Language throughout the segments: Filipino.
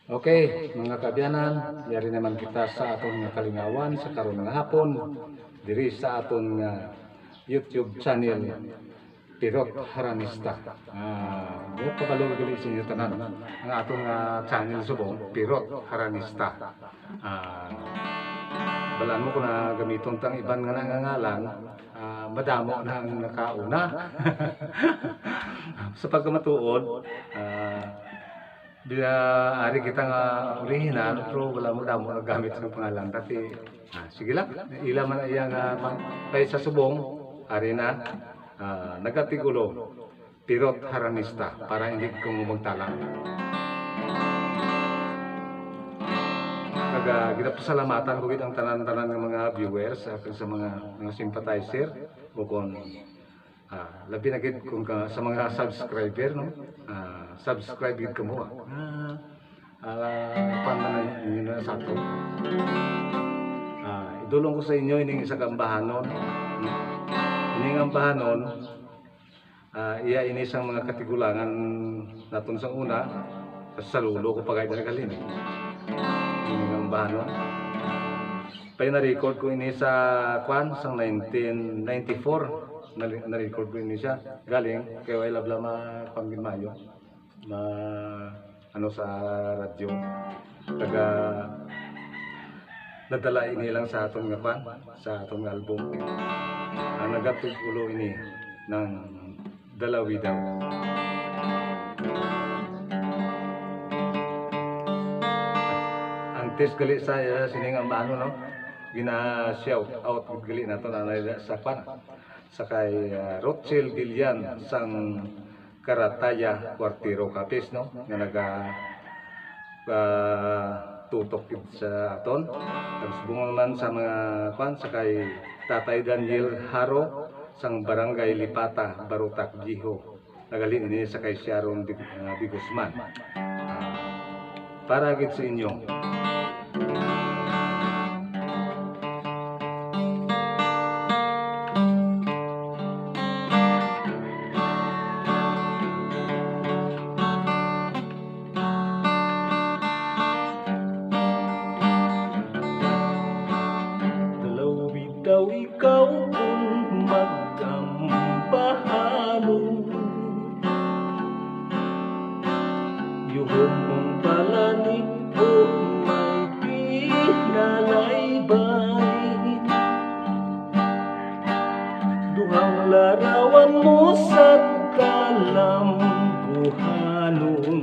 Okay, mga kaabyanan, yari naman kita sa atong nga kalingawan sa karon nga hapon diri sa aton nga YouTube channel Pirot Haranista. Buot pabalog gali sa inyo tanan. Ang aton nga channel subong Pirot Haranista. Balaan mo ko na gamiton tang iban nga nangangalan, madamo na ang nakauna. Sa pagkamatuod, ari kita nga original pero wala mo damo gamit ng pangalan tapi sige lang ila man iya nga kay sa subong ari na nagatigulo Pirot Haranista para hindi ko magtalang. Kaga ginapasalamatan ko gid ang tanan-tanan ng mga viewers sa mga sympathizer o kon labi na gid kung sa mga subscriber no. Subscribe gid kamo. Paano na sa ato. Idulong ko sa inyo ining isa kambahanon. Ining ambahanon iya ini sang mga katigulangan naton sa una sa lulo ko pagay dalagalin. Ining ambahanon. Pay na-record ko ini sa sang 1994. Na-record ko ini siya galing kay Wala Blama Pangginmayo na ano sa radyo taga nadala ini lang sa atong nga sa atong album nagatugulo ini ng Dalawi Daw. Antes gali saya sining ambano no gina shout out gali nato na sa sakay Rothschild Dilian sang Karataya Kwartiro Kapis no nga naga tutok sa aton tapos bungaman sa mga sakay Tatay Daniel Haro sang Barangay Lipata Barutak Giho nagalin ini sakay Sharon Bigusman para gid sa inyo. Daw ikaw kung magkambahalo yuhong mong balanik o may pinalaybay duhang larawan mo sa kalambuhanon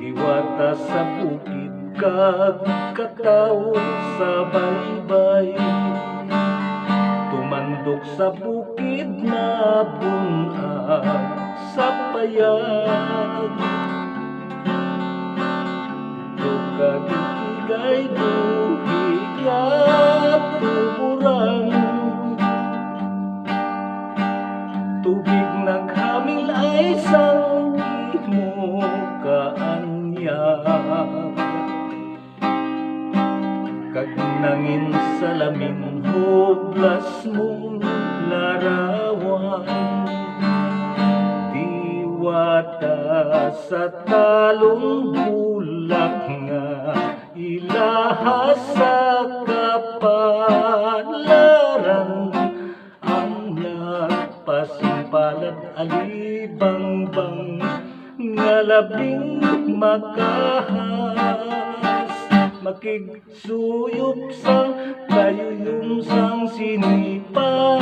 diwata sa bukid kagkataw sa baybay tumandok sa bukid na bunag sa payag dugag-igay duhig at tuburan tubig naghamil ay sang imo kaanyag kag nangin salamin hublas mong larawan diwata sa talong bulak nga ilaha sa kapalaran ang nagpasimpalad alibangbang nga labing makahas makigsuyop sang kayuyong sang sinipad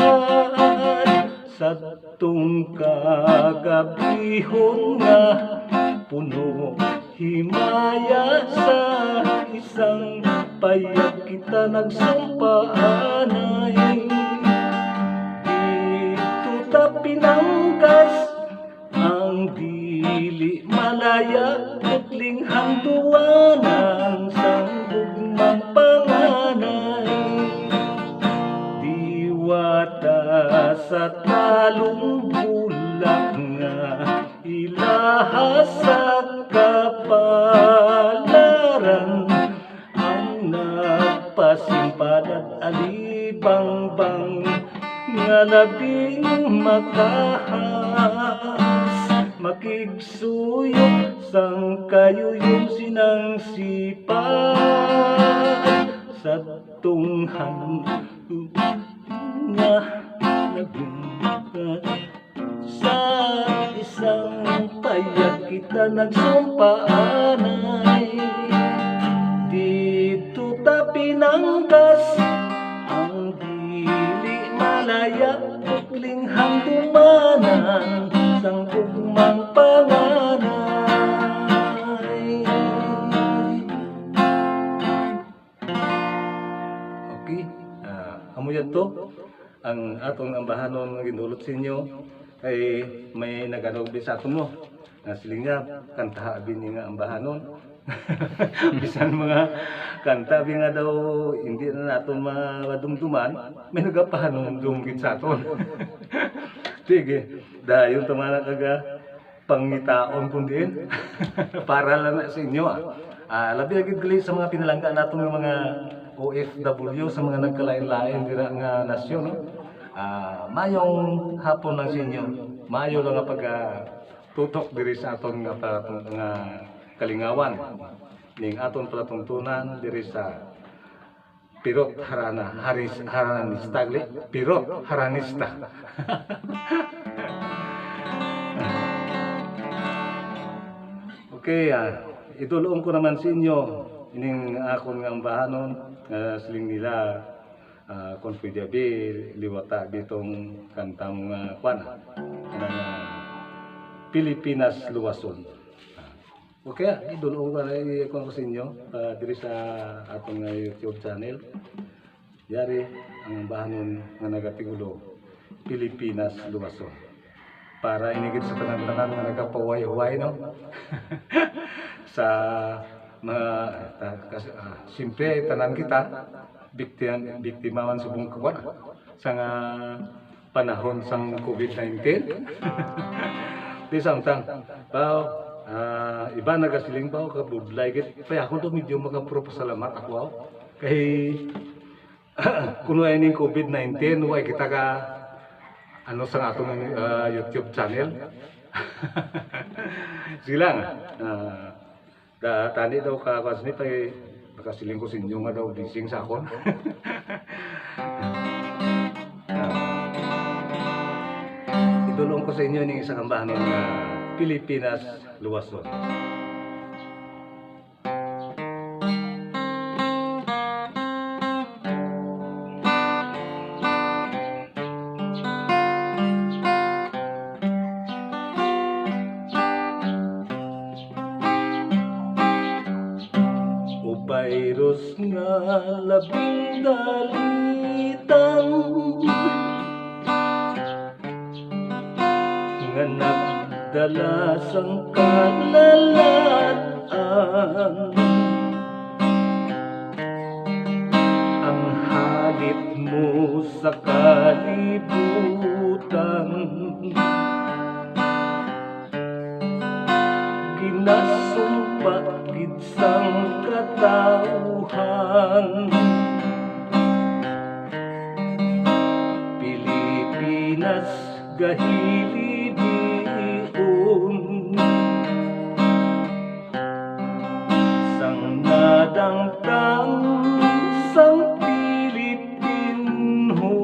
sa tung kagabihon nga puno himaya sa isang payag kita nagsumpaanay dito ta pinangkas ang dili malaya kutling handuanan sang gugmang panganay diwata sa talong bulak nga ilaha sa kapalaran ang nagpasimpalad alibangbang nga labing makahas makigsuyo sang kayuyong sinangsipad sa tunghan nga nagungkat sa isang payak kita nagsumpaanay dito ta pinanggas ang dili malaya linghang dumanan sang ugmang panganay. Okay, amo yan to ang atong ambahanon nga ginulot sa inyo kay may naganogbi sa aton mo nga siling nga kanta abi ni nga ambahanon. Bisan mga kanta bi nga daw hindi na naton madumduman may nagapahanon dumgit sa aton. Sige, dayon tamana kaga pangitaon kun din para lang na sa inyo. Labi agad gali sa mga pinalangga naton nga mga OFW sa mga nagkalain-lain dira nga nasyon, no? Mayong hapon lang sa inyo. Mayo lang nga tutok diri sa aton nga kalingawan ning aton palatuntunan diri sa Pirot Haranista Pirot Haranista. Okay, idulong ko naman sa inyo ining akon nga ambahanon siling nila kung pwede abi liwata bitong kanta mga kwan ng Pilipinas Luwason. Okay, idulong ko na ko sa inyo diri sa atong YouTube channel. Yari ang ambahanon nga nagatigulo Pilipinas Luwason. Para inigit sa tanan-tanan nga nagapaway-way, no? Sa mga siyempre tanan kita biktimawan sa buong kawan sa nga panahon sang COVID-19. Di samtang iba nagasiling pa ka budlay git pa ako to medyo magapropasalamat ako kay kuno ay ning COVID-19 way kita ka ano sa atong YouTube channel. Silang tani daw ka kasni pa nakasiling ko sa inyo nga daw bising sa akon. Idulong ko sa inyo ning isang ambahanon nga Pilipinas Luwason. Virus nga labing dalitan nga nagdala sang kalalaan ang halit mo sa kalibutan ginasumpa gid sang katauhan Pilipinas gahilibiun sang nadangtang sang Pilipinho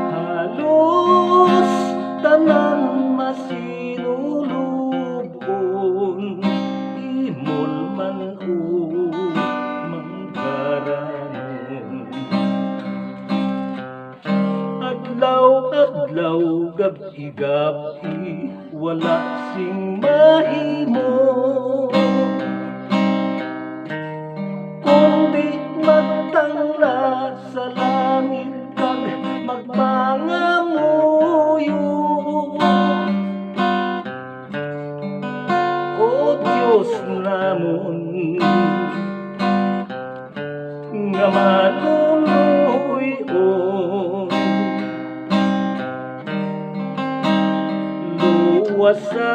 halos tanan masinulubon imol man o manggaranon adlaw gabi-gabi wala sing mahimo kundi magtangla sa langit kag magpangamuyo. O Diyos namon nga manuluyon luwasa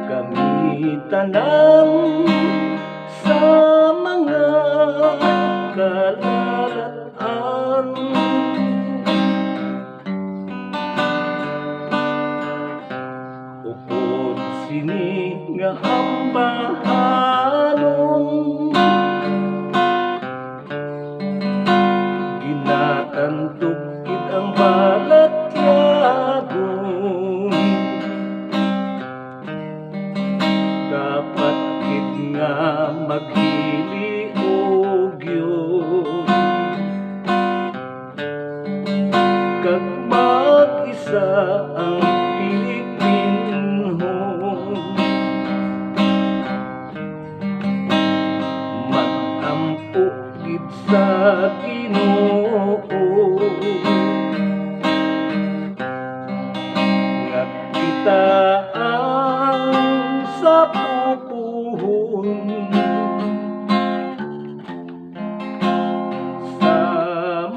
kami tanan sa mga kalalatan sa ang Pilipinhon, mag-ampo gid sa Ginoo nga kita ang sa pupuhon sa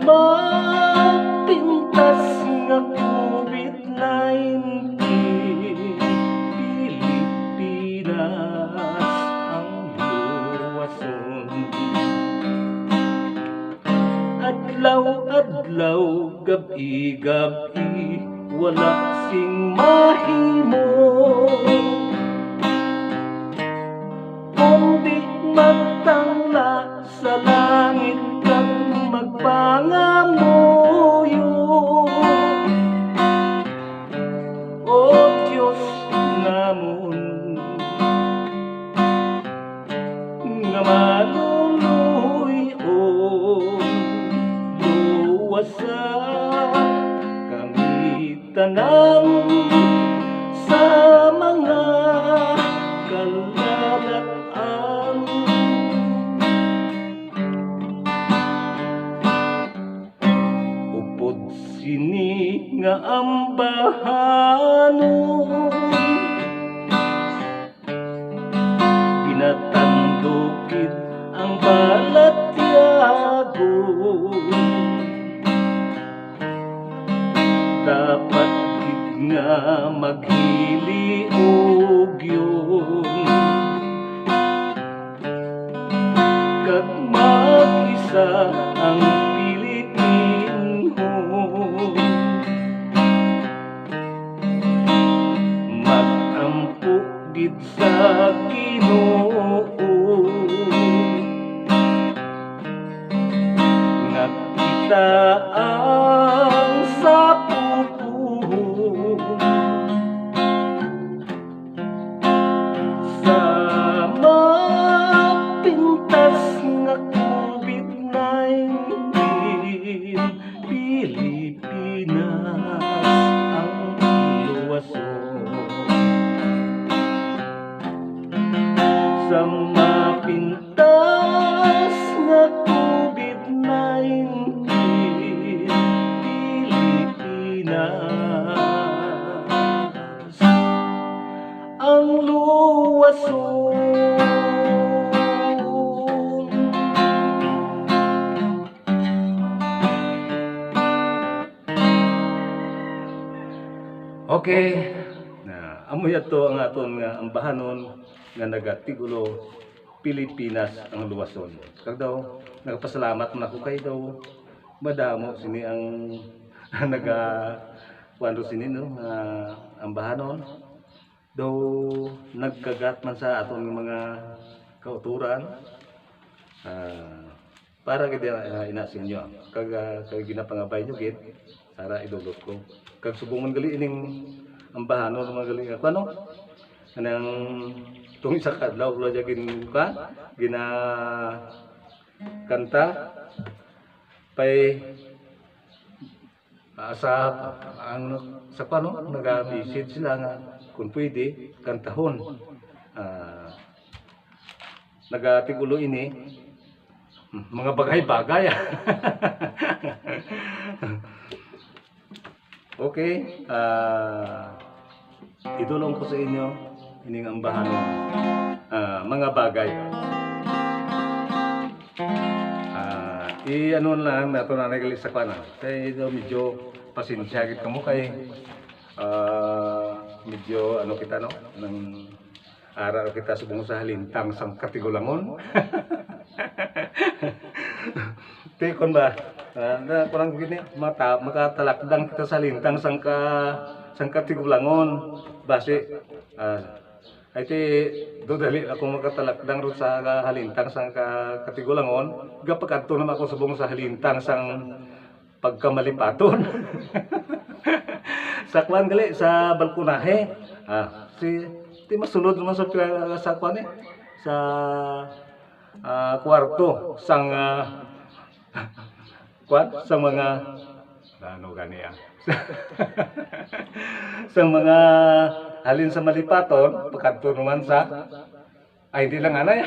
mapintas nga COVID-19. Pilipinas ang luwason, adlaw-adlaw, gabi-gabi, wala sing mahimo kundi magtangla sa langit kang magpangamuyo. O Diyos namon nga maluluyon, luwasa kami tanan sa mga kalalatan. Upod sini nga ambahanon, pinatandukid ang balatyagon. Dapat gid nga maghiliog yun, kag mag-isa ang Pilipinhon, mag-ampo gid sa Ginoo nga kita ang sa pupuhon sa mapintas nga COVID-19. Pilipinas ang luwason, sa mapintas nga COVID-19. Pilipinas ang luwason. Okay, amoy ato ang aton nga ambahanon nga nagatigulo, Pilipinas ang luwason. Kag daw nagapasalamat man ako kay daw madamo sini ang naga kuando sini no ambahanon. Daw nagkagat man sa aton nga mga kauturan para gid ina sa inyo. Kag ginapangabay nyo gid para idulot ko. Kag subong man gali ining ambahanon mga gali ano kanang tung isa ka adlaw wala jagin ka gina kanta pay sa ang sa pano naga-visit sila nga kung pwede kantahon nagatigulo ini mga bagay-bagay. Okay, idulong ko sa inyo ining ambahanon mga bagay. Ano lang nato na nagali sa kana. Kay medyo pasensya gid kamo kay medyo ano kita no nang araw kita subong sa halintang sang katigulangon. Tikon ba? Kurang gini makatalakdang kita sa lintang sang katigulangon base ay ti do dali ako makatalakdang ro sa halintang sang katigulangon gapakadto naman ako subong sa halintang sang pagkamalipaton. Sa kwan gali sa balkonahe ti masulod naman sa kwan sa kwarto sang kwan sa mga Ano gani ah. Sa mga halin sa malipaton, pagkanto naman sa ay hindi lang anay.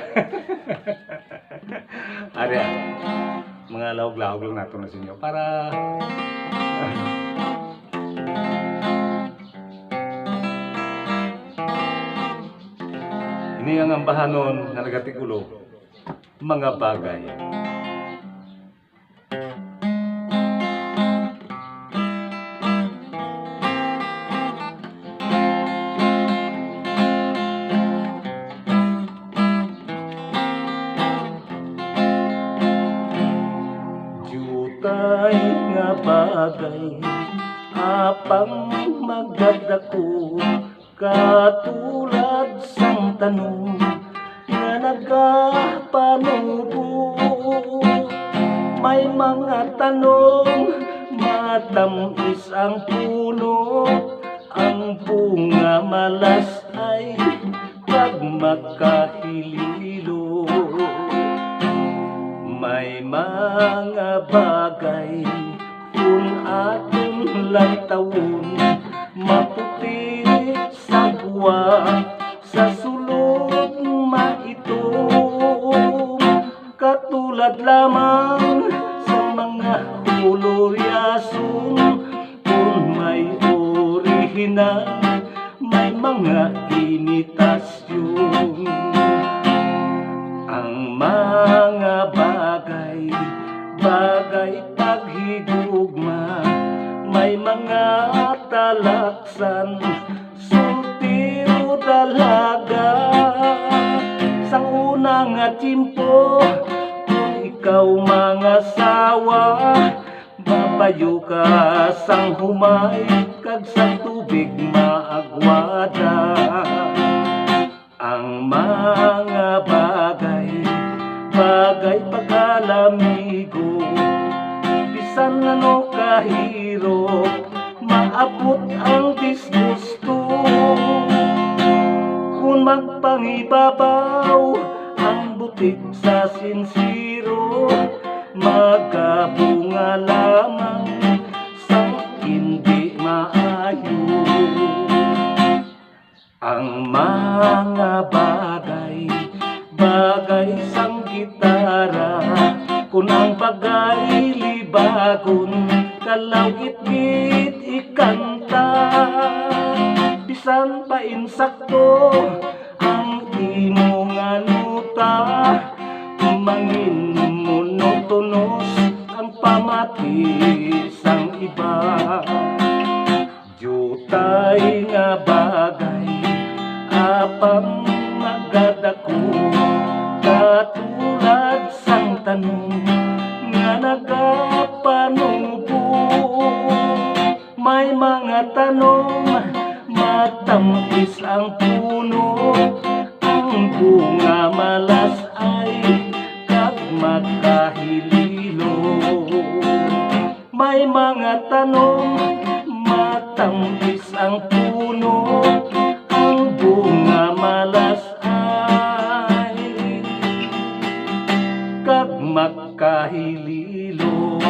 Ari mga lahog-lahog lang nato na sa inyo para ini ang ambahanon nga nagatigulo mga bagay. Jutay nga bagay apang magdadako katulad sang tanong nga nagapanubo. May mga tanong matamis ang puno, ang bunga malas ay pag makahililo. May mga bagay kung aton lang tawon maputi sa buwa sa sulod maitom, katulad lamang sa mga koloryason kung may orihinal may mga imitasyon. Ang mga bagay paghigugma may mga talaksan sultiro dalaga. Sang una nga tiyempo kung ikaw mga sawa babayo ka sang humay kag sa tubig maagwada. Ang mga bagay pagkalamigo bisan ano kahirop maabot ang disgusto. Kung magpangibabaw ang butik sa sinsiro magabunga lamang sang hindi maayo. Ang mga bagay sang gitara kung ang bagay libagon kalawit-wit ikanta. Bisan pa insakto ang imo nga nuta mangin monotonos ang pamati sang iba. Jutay nga bagay apang magadako katulad sang tanong nga nagapanubo. May mga tanong matamis ang puno, ang bunga malas ay kag makahililo. May mga tanong matamis ang puno, ang bunga malas ay kag makahililo.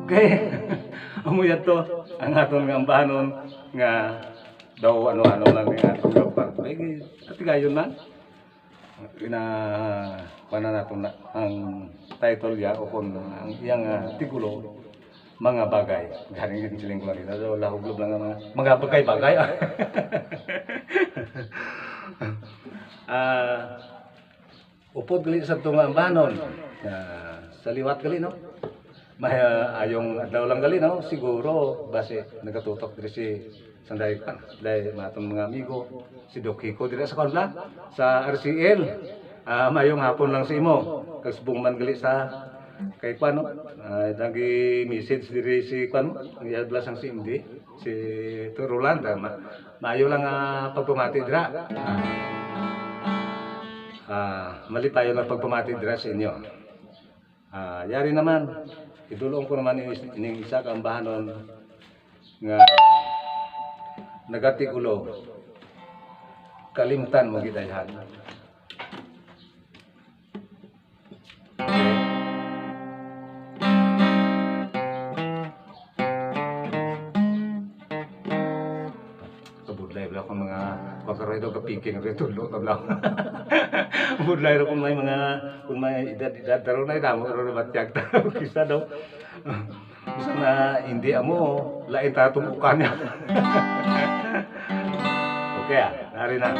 Okay, umuyan to ang aton nga ambahanon nga daw ano-ano lang nga atong lupa. Ay, at gayon man. Pana naton na ang title ya o kung ang iyang tigulo mga bagay. Galing din siling ko lang ito. Lahog-log lang ang mga bagay-bagay. Upod gali sa itong ambahanon. Sa liwat gali, no? May ayong adlaw lang gali, no? Siguro, base nagatutok diri si Sanday pa. Dahil matong mga amigo, si Doc Kiko diri sa kanila, sa RCL. Mayong hapon lang sa imo. Kasbong man gali sa kay Pano. Nagi message diri si Pano. Ang iadlas ang si MD, si Roland. Mayo lang pagpamati dira. Malipayo lang pagpamati dira sa inyo. Yari naman, idulong ko naman ining isa ka ambahanon nga nagatigulo kalimtan mo gidayhan. pero ito kapiking ito tulo tablaw. Budlay ro kung may edad taro na ita mo ro batyag ta kisa daw. Bisa na hindi amo lain ta tumbukan niya. Okay, nari na.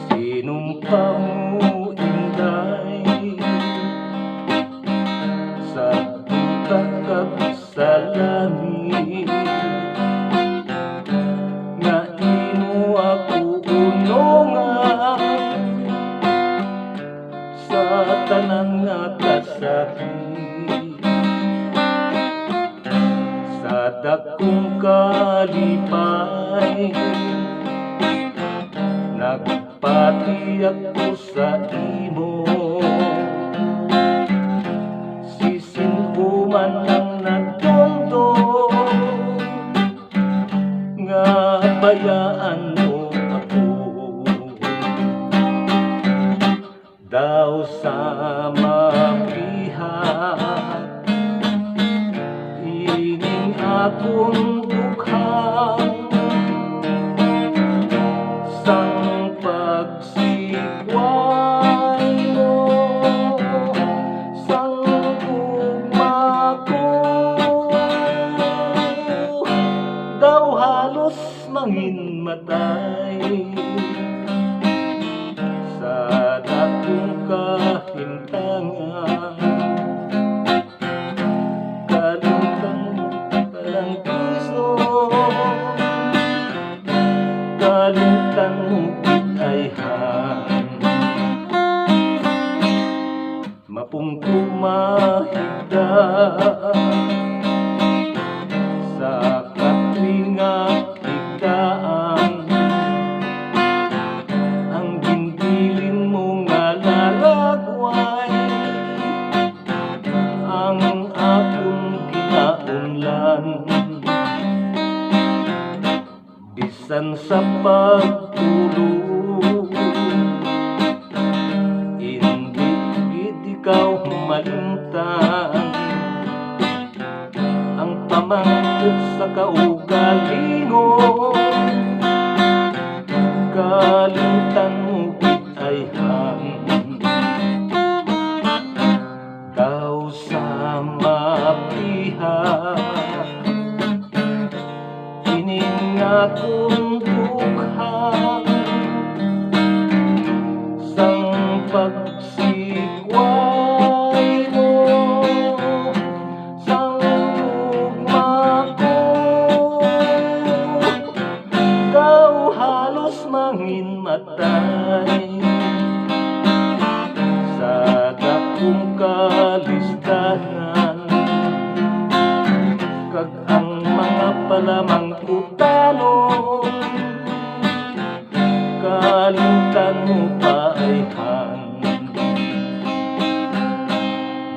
Sinumpang inday sa tutakab sa langit nga imo ako unungan sa tanan nga kasakit sa dakong kalipay nagpati ako sa imo sisinhuman ang nagtundo nga bayaan mo ako daw sa mapihat ining akong dukhang sang pagsikway mo sang ugma ko daw halos manginmatay sa dakong kahimtangan kalutang palang piso kalutang ayhan mapungkong mahigda sa katringa higdaan ang gintilin mo nga laragway ang akong kinaunlan bisan sa pagtulog hindi gid ikaw malintang ang pamangkot sa kaugalingon kalimtan mo gid ayhan daw sa mapihat ining akong dukhang sang pagsikway mo sang ugma ko daw halos manginmatay sa dakong kalistanan kag ang mga palamang utanong kalimtan mo paayhan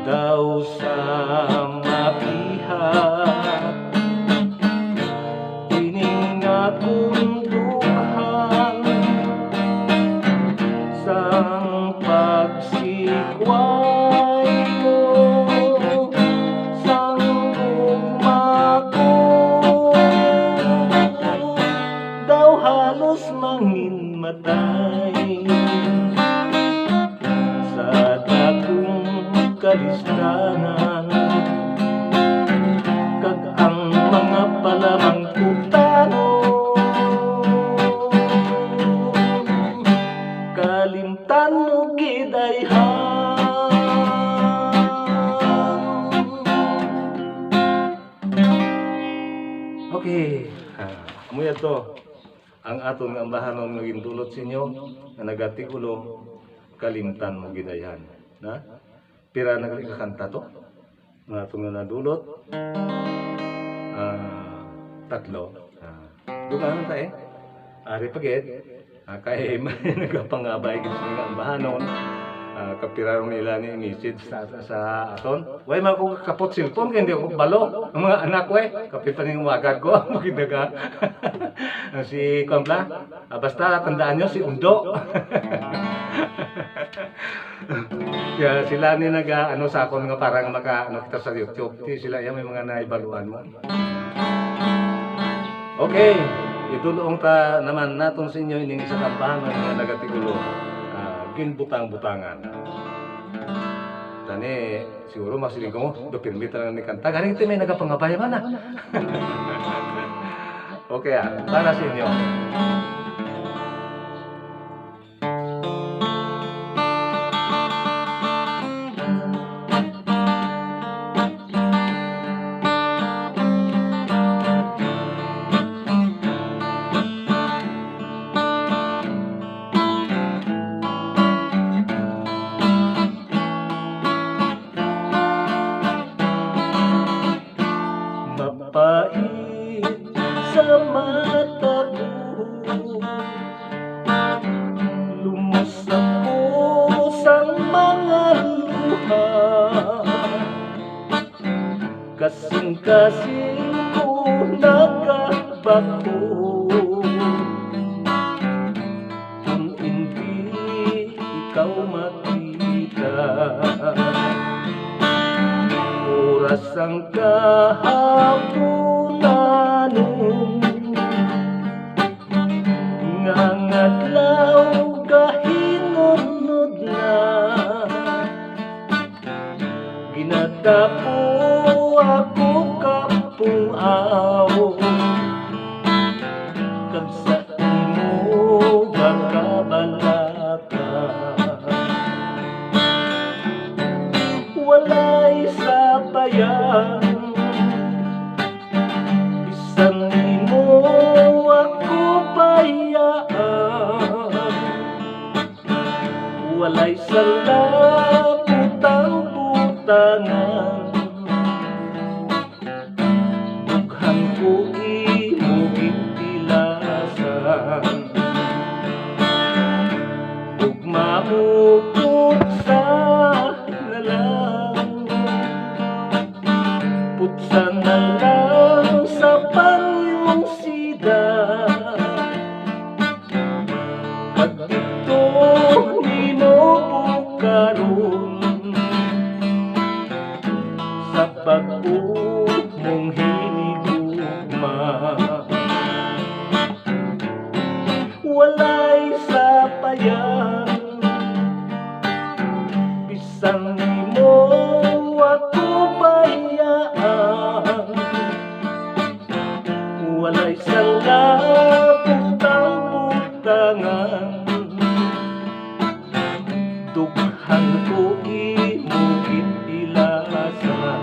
daw sa mapihat ining akong dukhang sang pagsikway mo sang ugma ko daw halos manginmatay sa dakong kalistanan kag ang mga palamang utano kalimtan mo gid ayhan. Okay, amo to ang aton nga ambahanon nga gindulot sa inyo nga nagatigulo kalimtan mo gid ayhan na pira nagkakanta to nga aton nga nadulot tatlo dumanan ta ari pagit kay may nagapangabay gid sa nga ambahanon kapiraro nila ni message sa aton. Way man ko kapot cellphone kay hindi ako balo. Ang mga anak ko kapit pa ning wagad ko magdaga. Si Kompla, basta tandaan nyo si Undo. Kaya sila ni ano sa akon nga parang maka ano kita sa YouTube. Sila yan may mga naibaluan mo. Okay, itulong ta naman naton sa inyo ining isa kampahan nga nagatigulo. Ginbutang-butangan. Tani siguro masiling ko mo, do permit lang ni kanta. Galing ito may nagapangabay man ah. Okay para sa inyo. Mapait sa mata ko, lumusap ko sa mga luha, kasing-kasing ko nagkabako, kung hindi ikaw makita. Oras ang kahapunan, ngangadlaw kahinunod na, ginatapo ako kapungaw, kag sa imo gakabalaka. Walay sabayan, bisan nimo ako bayaan. Walay salabutang-butangan, dughan ko imo gitilasan. Ugma mo putsa na lang, putsa na lang sa panyong sida. Pag ito di mo bukaron, sa pag-umong hinigugma. Walay sapayan, bisan nimo ako bayaan. Walay salabutang-butangan, dughan ko imo gitilasan.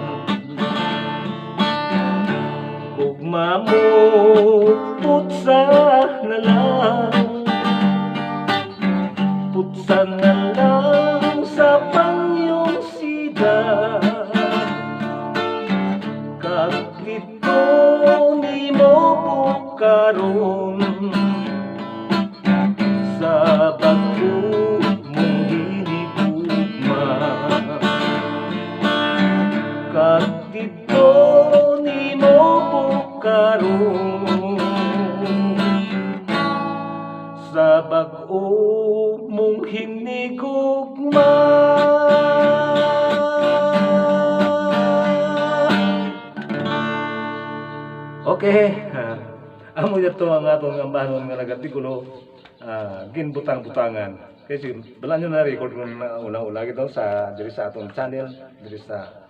Ugma mo putsa na lang, putsa na lang sa panyong sida. Kag ito ni mo bukaron, sa bago mong hinigugma. Kag ito ni mo bukaron, sa bago mong hinigugma. Okay, amo yato ang atong ambanon nga nagatigulo, ginbutang-butangan. Kasi bala nyo na record ko na una-una gito sa diri sa atong channel, diri sa